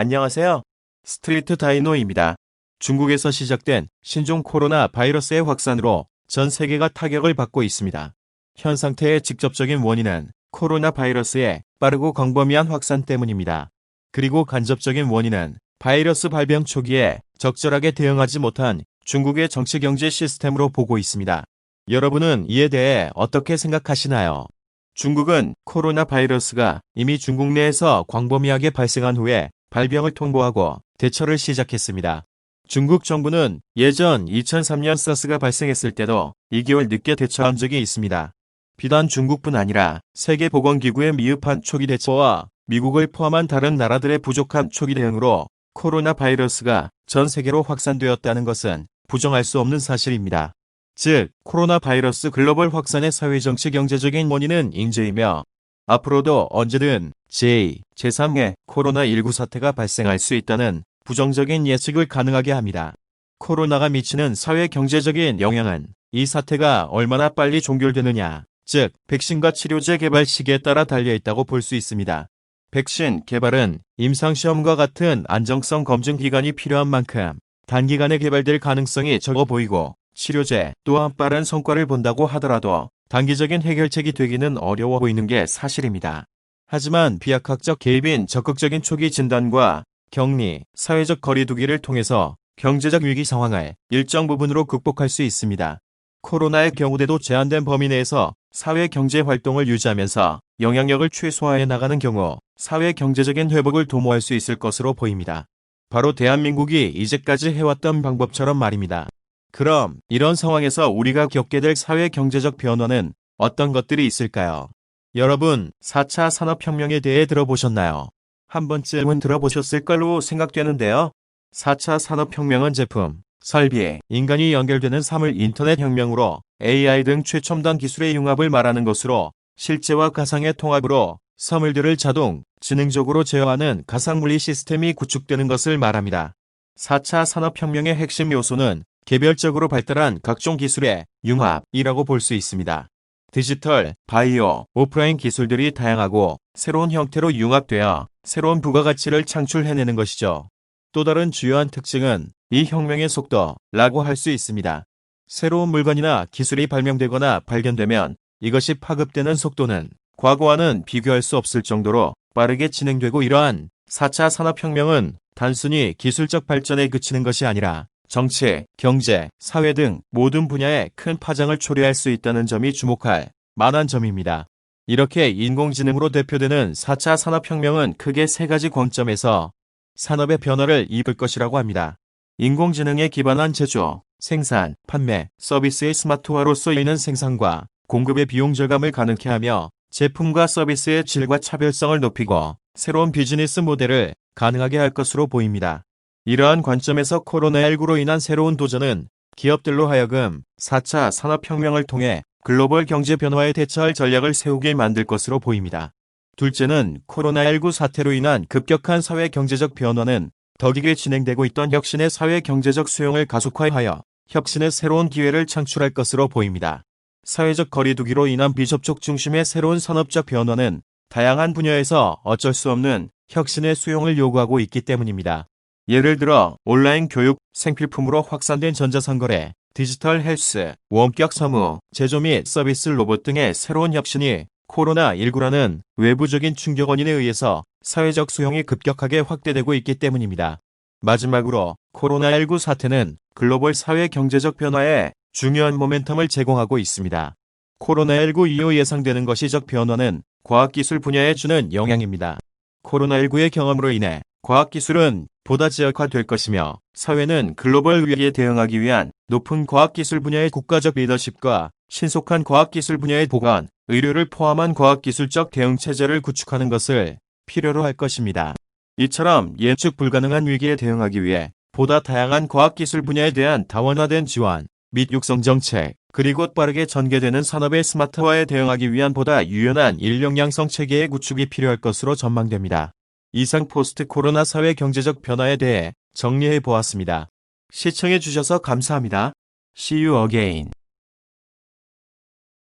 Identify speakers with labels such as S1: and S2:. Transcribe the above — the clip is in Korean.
S1: 안녕하세요. 스트리트 다이노입니다. 중국에서 시작된 신종 코로나 바이러스의 확산으로 전 세계가 타격을 받고 있습니다. 현 상태의 직접적인 원인은 코로나 바이러스의 빠르고 광범위한 확산 때문입니다. 그리고 간접적인 원인은 바이러스 발병 초기에 적절하게 대응하지 못한 중국의 정치 경제 시스템으로 보고 있습니다. 여러분은 이에 대해 어떻게 생각하시나요? 중국은 코로나 바이러스가 이미 중국 내에서 광범위하게 발생한 후에 발병을 통보하고 대처를 시작했습니다. 중국 정부는 예전 2003년 사스가 발생했을 때도 2개월 늦게 대처한 적이 있습니다. 비단 중국뿐 아니라 세계보건기구의 미흡한 초기 대처와 미국을 포함한 다른 나라들의 부족한 초기 대응으로 코로나 바이러스가 전 세계로 확산되었다는 것은 부정할 수 없는 사실입니다. 즉, 코로나 바이러스 글로벌 확산의 사회정치 경제적인 원인은 인재이며 앞으로도 언제든 제3의 코로나19 사태가 발생할 수 있다는 부정적인 예측을 가능하게 합니다. 코로나가 미치는 사회 경제적인 영향은 이 사태가 얼마나 빨리 종결되느냐, 즉 백신과 치료제 개발 시기에 따라 달려있다고 볼 수 있습니다. 백신 개발은 임상시험과 같은 안정성 검증 기간이 필요한 만큼 단기간에 개발될 가능성이 적어 보이고, 치료제 또한 빠른 성과를 본다고 하더라도 단기적인 해결책이 되기는 어려워 보이는 게 사실입니다. 하지만 비약학적 개입인 적극적인 초기 진단과 격리, 사회적 거리 두기를 통해서 경제적 위기 상황을 일정 부분으로 극복할 수 있습니다. 코로나의 경우에도 제한된 범위 내에서 사회 경제 활동을 유지하면서 영향력을 최소화해 나가는 경우 사회 경제적인 회복을 도모할 수 있을 것으로 보입니다. 바로 대한민국이 이제까지 해왔던 방법처럼 말입니다. 그럼 이런 상황에서 우리가 겪게 될 사회 경제적 변화는 어떤 것들이 있을까요? 여러분, 4차 산업혁명에 대해 들어보셨나요? 한 번쯤은 들어보셨을 걸로 생각되는데요. 4차 산업혁명은 제품, 설비, 인간이 연결되는 사물 인터넷 혁명으로 AI 등 최첨단 기술의 융합을 말하는 것으로 실제와 가상의 통합으로 사물들을 자동, 지능적으로 제어하는 가상물리 시스템이 구축되는 것을 말합니다. 4차 산업혁명의 핵심 요소는 개별적으로 발달한 각종 기술의 융합이라고 볼 수 있습니다. 디지털, 바이오, 오프라인 기술들이 다양하고 새로운 형태로 융합되어 새로운 부가가치를 창출해내는 것이죠. 또 다른 주요한 특징은 이 혁명의 속도라고 할 수 있습니다. 새로운 물건이나 기술이 발명되거나 발견되면 이것이 파급되는 속도는 과거와는 비교할 수 없을 정도로 빠르게 진행되고, 이러한 4차 산업혁명은 단순히 기술적 발전에 그치는 것이 아니라 정치, 경제, 사회 등 모든 분야에 큰 파장을 초래할 수 있다는 점이 주목할 만한 점입니다. 이렇게 인공지능으로 대표되는 4차 산업혁명은 크게 세 가지 관점에서 산업의 변화를 입을 것이라고 합니다. 인공지능에 기반한 제조, 생산, 판매, 서비스의 스마트화로서 이는 생산과 공급의 비용 절감을 가능케 하며 제품과 서비스의 질과 차별성을 높이고 새로운 비즈니스 모델을 가능하게 할 것으로 보입니다. 이러한 관점에서 코로나19로 인한 새로운 도전은 기업들로 하여금 4차 산업혁명을 통해 글로벌 경제 변화에 대처할 전략을 세우게 만들 것으로 보입니다. 둘째는 코로나19 사태로 인한 급격한 사회 경제적 변화는 더디게 진행되고 있던 혁신의 사회 경제적 수용을 가속화하여 혁신의 새로운 기회를 창출할 것으로 보입니다. 사회적 거리두기로 인한 비접촉 중심의 새로운 산업적 변화는 다양한 분야에서 어쩔 수 없는 혁신의 수용을 요구하고 있기 때문입니다. 예를 들어 온라인 교육, 생필품으로 확산된 전자상거래, 디지털 헬스, 원격 사무, 제조 및 서비스 로봇 등의 새로운 혁신이 코로나19라는 외부적인 충격 원인에 의해서 사회적 수용이 급격하게 확대되고 있기 때문입니다. 마지막으로 코로나19 사태는 글로벌 사회 경제적 변화에 중요한 모멘텀을 제공하고 있습니다. 코로나19 이후 예상되는 거시적 변화는 과학기술 분야에 주는 영향입니다. 코로나19의 경험으로 인해 과학기술은 보다 지역화될 것이며 사회는 글로벌 위기에 대응하기 위한 높은 과학기술 분야의 국가적 리더십과 신속한 과학기술 분야의 보관, 의료를 포함한 과학기술적 대응체제를 구축하는 것을 필요로 할 것입니다. 이처럼 예측 불가능한 위기에 대응하기 위해 보다 다양한 과학기술 분야에 대한 다원화된 지원 및 육성 정책, 그리고 빠르게 전개되는 산업의 스마트화에 대응하기 위한 보다 유연한 인력 양성 체계의 구축이 필요할 것으로 전망됩니다. 이상 포스트 코로나 사회 경제적 변화에 대해 정리해 보았습니다. 시청해 주셔서 감사합니다. See you again.